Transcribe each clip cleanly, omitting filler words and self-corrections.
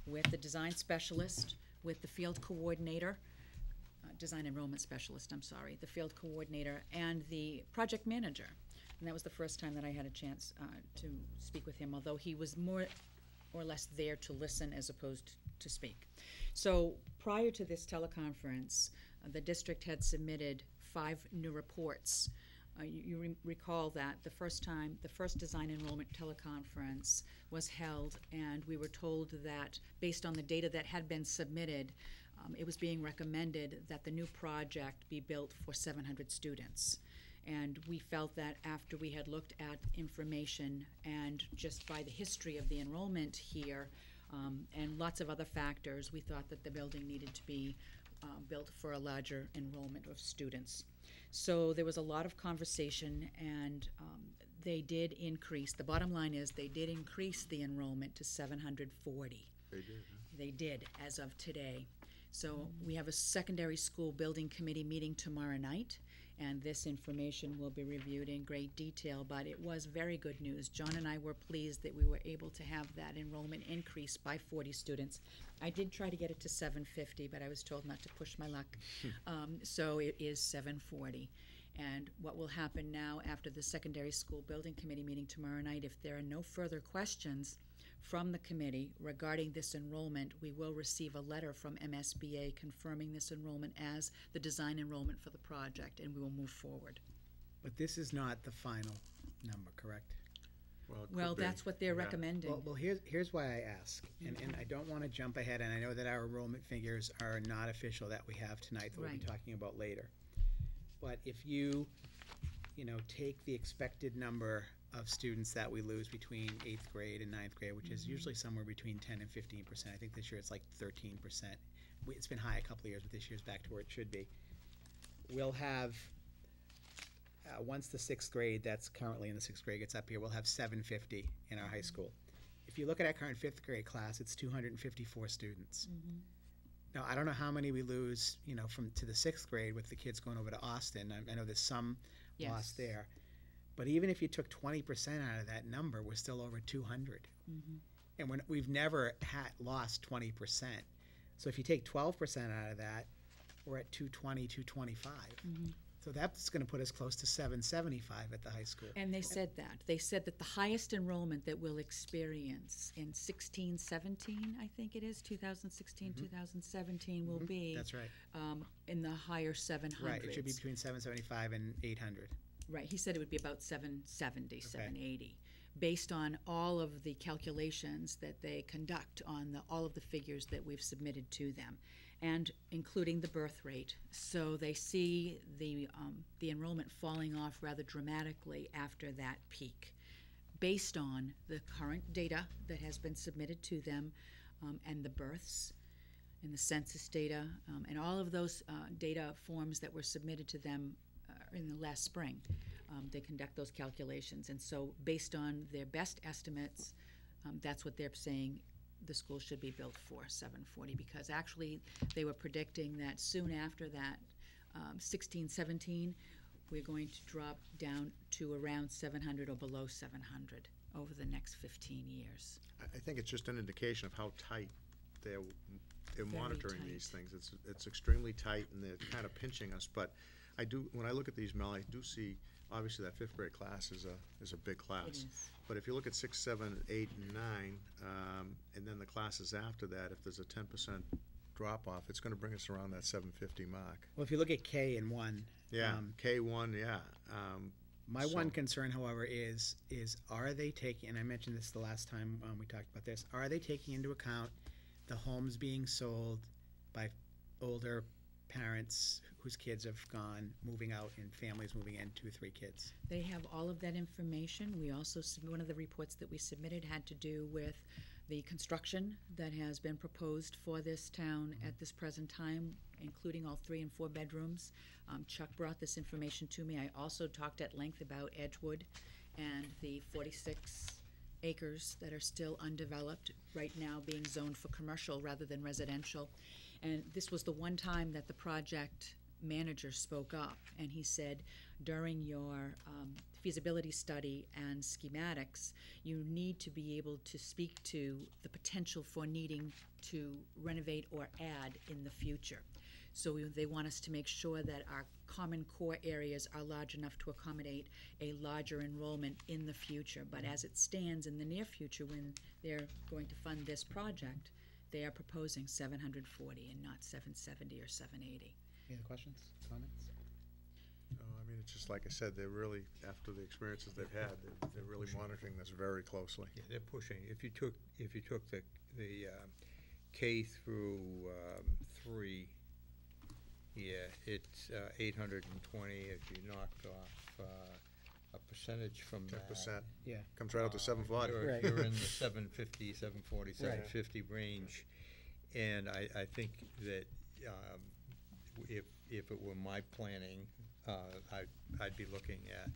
with the design specialist, with the field coordinator, design enrollment specialist, I'm sorry, the field coordinator, and the project manager. And that was the first time that I had a chance to speak with him, although he was more or less there to listen as opposed to speak. So prior to this teleconference, the district had submitted 5 new reports. You recall that the first design enrollment teleconference was held, and we were told that based on the data that had been submitted, it was being recommended that the new project be built for 700 students. And we felt that after we had looked at information and just by the history of the enrollment here and lots of other factors, we thought that the building needed to be built for a larger enrollment of students. So there was a lot of conversation, and they did increase. The bottom line is they did increase the enrollment to 740. They did, huh? They did, as of today. So we have a secondary school building committee meeting tomorrow night, and this information will be reviewed in great detail, but it was very good news. John and I were pleased that we were able to have that enrollment increase by 40 students. I did try to get it to 750, but I was told not to push my luck. So it is 740. And what will happen now after the secondary school building committee meeting tomorrow night, if there are no further questions from the committee regarding this enrollment, we will receive a letter from MSBA confirming this enrollment as the design enrollment for the project, and we will move forward. But this is not the final number, correct? Well, it Well, could be. that's what they're Yeah. recommending. Well, here's why I ask, and I don't want to jump ahead, and I know that our enrollment figures are not official that we have tonight that we'll be Right. talking about later. But if you take the expected number of students that we lose between 8th grade and 9th grade, which is usually somewhere between 10 and 15%. I think this year it's like 13%. It's been high a couple of years, but this year's back to where it should be. We'll have, once the 6th grade, that's currently in the 6th grade, gets up here, we'll have 750 in our high school. If you look at our current 5th grade class, it's 254 students. Now, I don't know how many we lose, from to the 6th grade with the kids going over to Austin. I know there's some Yes. loss there. But even if you took 20% out of that number, we're still over 200. And we've never lost 20%. So if you take 12% out of that, we're at 220, 225. So that's going to put us close to 775 at the high school. And they said that. They said that the highest enrollment that we'll experience in 16-17, I think it is, 2016, 2017, will be That's right. in the higher 700s. Right. It should be between 775 and 800. Right, he said it would be about 770, 780, based on all of the calculations that they conduct on all of the figures that we've submitted to them, and including the birth rate. So they see the enrollment falling off rather dramatically after that peak, based on the current data that has been submitted to them, and the births, and the census data, and all of those data forms that were submitted to them in the last spring. They conduct those calculations, and so based on their best estimates, that's what they're saying the school should be built for, 740, because actually they were predicting that soon after that, 16-17, we're going to drop down to around 700 or below 700 over the next 15 years. I think it's just an indication of how tight they're monitoring these things. It's extremely tight, and they're kind of pinching us. But when I look at these, Mel, I do see, obviously, that 5th grade class is a big class. It is. But if you look at 6, 7, 8, and 9, and then the classes after that, if there's a 10% drop-off, it's going to bring us around that 750 mark. Well, if you look at K and 1. Yeah, K1, yeah. My one concern, however, is are they taking, and I mentioned this the last time we talked about this, are they taking into account the homes being sold by older parents whose kids have gone, moving out, and families moving in, 2 or 3 kids? They have all of that information. We also, one of the reports that we submitted had to do with the construction that has been proposed for this town at this present time, including all 3 and 4 bedrooms. Chuck brought this information to me. I also talked at length about Edgewood and the 46 acres that are still undeveloped, right now being zoned for commercial rather than residential. And this was the one time that the project manager spoke up, and he said, during your feasibility study and schematics, you need to be able to speak to the potential for needing to renovate or add in the future. So they want us to make sure that our common core areas are large enough to accommodate a larger enrollment in the future. But as it stands in the near future, when they're going to fund this project, they are proposing 740 and not 770 or 780. Any other questions, comments? No, I mean, it's just like I said, they're really, after the experiences they've had, they're really monitoring this very closely. Yeah, they're pushing. If you took the K through 3, yeah, it's 820. If you knocked off a percentage from 10%, Yeah. comes right out to 740. Right. you're in the 750, 740, Right. 750 range. And I think that if it were my planning, I'd be looking at,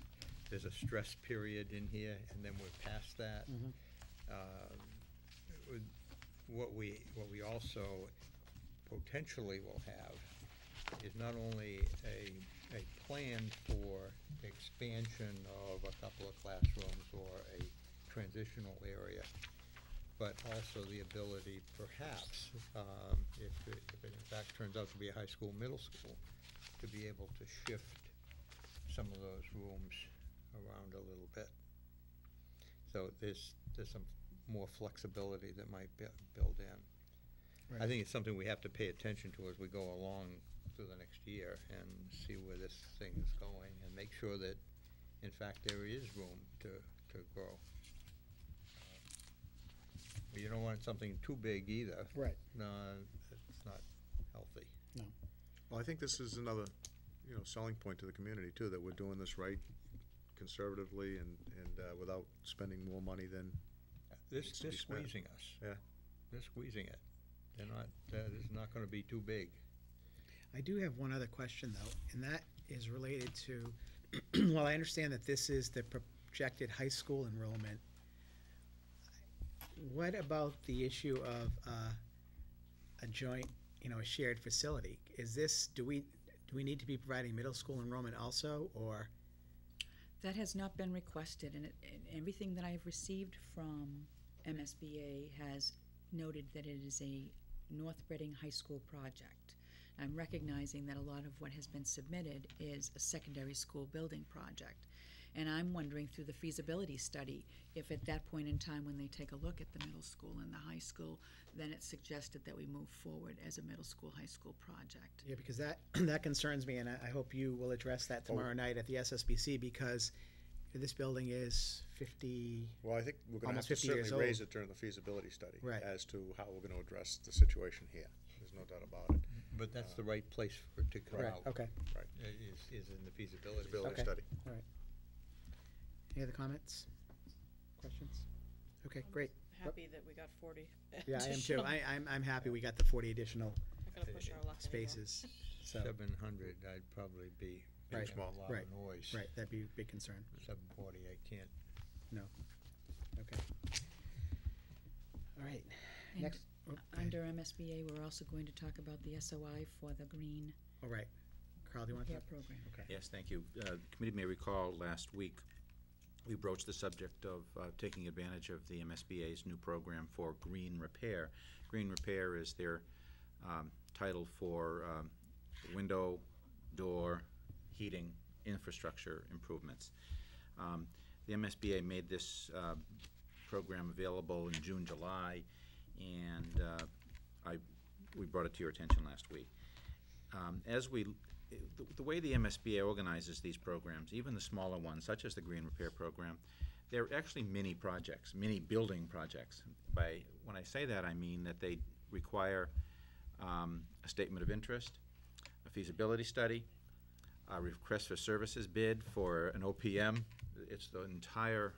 there's a stress period in here, and then we're past that. What we also potentially will have is not only a plan for expansion of a couple of classrooms or a transitional area, but also the ability perhaps, if it in fact turns out to be a high school, middle school, to be able to shift some of those rooms around a little bit. So there's some more flexibility that might be built in. I Right. think it's something we have to pay attention to as we go along through the next year and see where this thing is going and make sure that, in fact, there is room to grow. You don't want something too big either. Right. No, it's not healthy. Well, I think this is another, selling point to the community too, that we're doing this right, conservatively and without spending more money than, They're Needs to be spent. squeezing us. Yeah. They're squeezing it. They're not, it's not gonna be too big. I do have one other question, though, and that is related to, well, I understand that this is the projected high school enrollment. What about the issue of a joint, a shared facility? Is this, do we need to be providing middle school enrollment also, or? That has not been requested, and everything that I've received from MSBA has noted that it is a North Reading High School project. I'm recognizing that a lot of what has been submitted is a secondary school building project. And I'm wondering through the feasibility study, if at that point in time when they take a look at the middle school and the high school, then it's suggested that we move forward as a middle school, high school project. Yeah, because that concerns me, and I hope you will address that tomorrow night at the SSBC, because this building is 50, well, I think we're gonna have Almost to 50 years certainly raise old. it during the feasibility study. Right. As to how we're gonna address the situation here. There's no doubt about it. But that's the right place for it to come right, out. okay, Right. Is in the feasibility. Feasibility Okay. study. all right. Any other comments, questions? Okay, great. Happy that we got 40. Yeah, I am too. additional. I'm happy we got the 40 additional Not gonna push our luck anymore. spaces, so, 700, I'd probably be Right. making a lot Right. of noise. right, that'd be a big concern. 740, I can't. Okay. All right, And next, oh, go ahead. Under MSBA, we're also going to talk about the SOI for the green All right. Carl, do you want to repair talk? program. Okay. Yes, thank you. The committee may recall last week, we broached the subject of taking advantage of the MSBA's new program for green repair. Green repair is their title for window, door, heating, infrastructure improvements. The MSBA made this program available in June, July, and we brought it to your attention last week. The way the MSBA organizes these programs, even the smaller ones, such as the Green Repair Program, they're actually mini projects, mini building projects. When I say that, I mean that they require a statement of interest, a feasibility study, a request for services bid for an OPM. It's the entire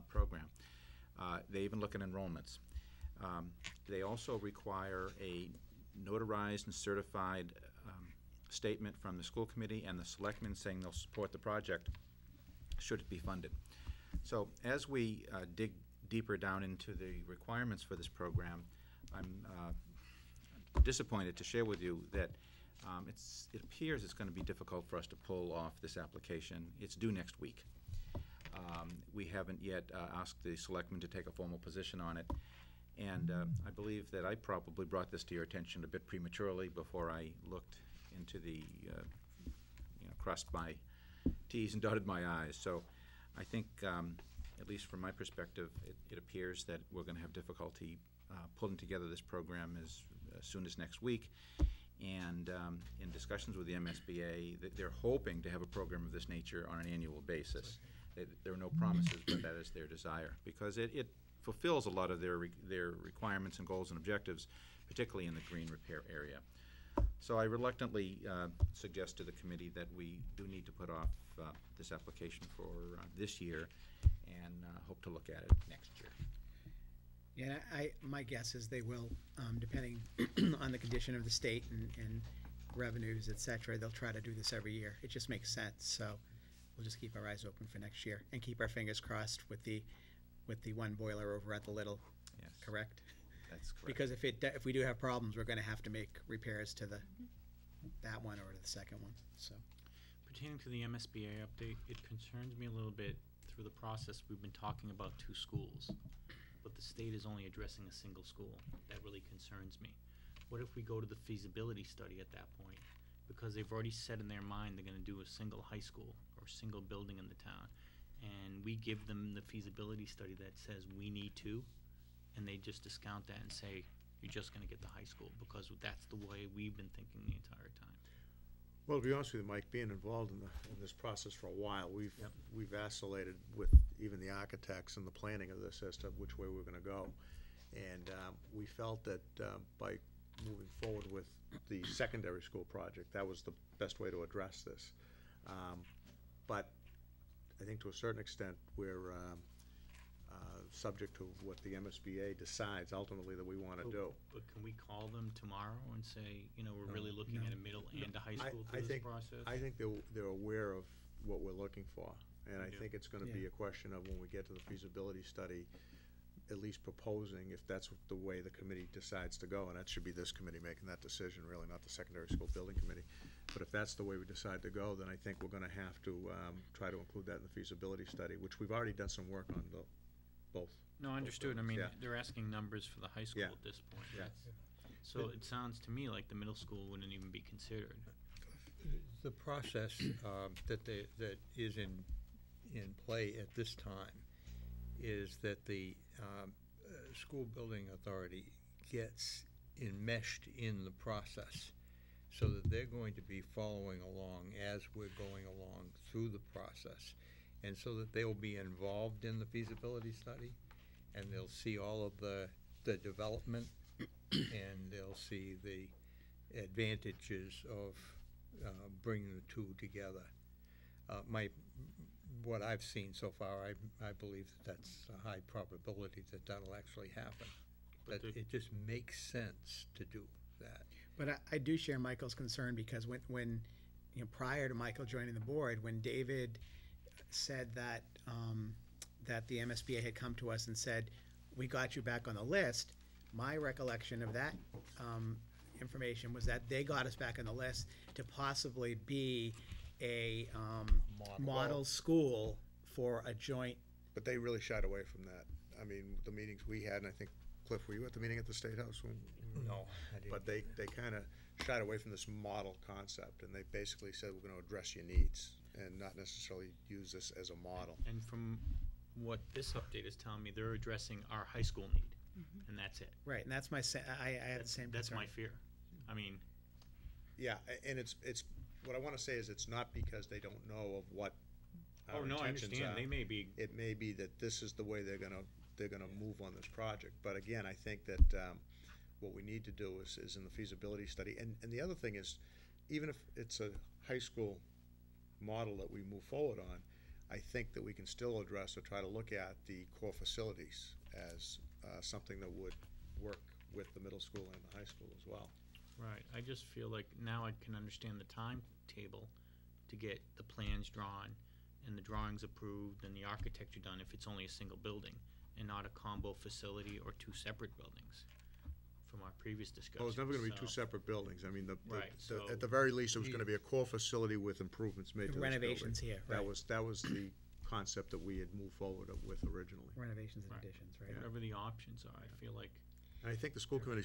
program. They even look at enrollments. They also require a notarized and certified statement from the school committee and the selectmen saying they'll support the project should it be funded. So as we dig deeper down into the requirements for this program, I'm disappointed to share with you that it appears it's going to be difficult for us to pull off this application. It's due next week. We haven't yet asked the selectmen to take a formal position on it. And I believe that I probably brought this to your attention a bit prematurely before I looked into the, crossed my Ts and dotted my Is. So I think, at least from my perspective, it appears that we're going to have difficulty pulling together this program as soon as next week. And in discussions with the MSBA, they're hoping to have a program of this nature on an annual basis. There are no promises, but that is their desire, because it fulfills a lot of their requirements and goals and objectives, particularly in the green repair area. So I reluctantly suggest to the committee that we do need to put off this application for this year and hope to look at it next year. Yeah, my guess is they will, depending on the condition of the state and revenues, et cetera, they'll try to do this every year. It just makes sense, so we'll just keep our eyes open for next year and keep our fingers crossed with the one boiler over at the Little, Yes. correct? That's correct. Because if we do have problems, we're gonna have to make repairs to that one or to the second one, so. Pertaining to the MSBA update, it concerns me a little bit through the process. We've been talking about 2 schools, but the state is only addressing a single school. That really concerns me. What if we go to the feasibility study at that point? Because they've already said in their mind they're gonna do a single high school or a single building in the town. And we give them the feasibility study that says we need 2, and they just discount that and say, you're just gonna get the high school, because that's the way we've been thinking the entire time. Well, to be honest with you, Mike, being involved in this process for a while, we've vacillated with even the architects and the planning of this as to which way we're gonna go. And we felt that by moving forward with the secondary school project, that was the best way to address this. But I think to a certain extent, we're subject to what the MSBA decides ultimately that we want to do. But can we call them tomorrow and say, we're really looking at a middle and a high school through this process? I think they're aware of what we're looking for, and I Yeah. think it's gonna be a question of when we get to the feasibility study, at least proposing if that's the way the committee decides to go, and that should be this committee making that decision, really, not the secondary school building committee. But if that's the way we decide to go, then I think we're gonna have to try to include that in the feasibility study, which we've already done some work on, both. No, understood. I mean, Yeah. they're asking numbers for the high school Yeah. at this point. Yeah. So it sounds to me like the middle school wouldn't even be considered. The process that is in play at this time is that the school building authority gets enmeshed in the process, so that they're going to be following along as we're going along through the process, and so that they will be involved in the feasibility study, and they'll see all of the development, and they'll see the advantages of bringing the 2 together. What I've seen so far, I believe that's a high probability that that'll actually happen. But it just makes sense to do that. But I do share Michael's concern, because when prior to Michael joining the board, when David said that that the MSBA had come to us and said, we got you back on the list, my recollection of that information was that they got us back on the list to possibly be a model school for a joint. But they really shied away from that. I mean, the meetings we had, and I think, Cliff, were you at the meeting at the State House? No, I didn't. But they kind of shied away from this model concept, and they basically said, we're going to address your needs and not necessarily use this as a model. And from what this update is telling me, they're addressing our high school need, and that's it. Right, and that's I had the same That's concern. my fear. I mean, Yeah, and it's what I want to say is it's not because they don't know of what our no, I intentions understand. are. They may be. It may be that this is the way they're gonna move on this project. But again, I think that what we need to do is in the feasibility study. And the other thing is, even if it's a high school model that we move forward on, I think that we can still address or try to look at the core facilities as something that would work with the middle school and the high school as well. Right, I just feel like now I can understand the timetable to get the plans drawn and the drawings approved and the architecture done if it's only a single building and not a combo facility or 2 separate buildings from our previous discussion. Well, it's never gonna be 2 separate buildings. I mean, Right, so- at the very least, it was gonna be a core facility with improvements made to this building. Renovations here, right. That was the concept that we had moved forward with originally. Renovations and Right. additions, right? Whatever the options are, I feel like And I think the school committee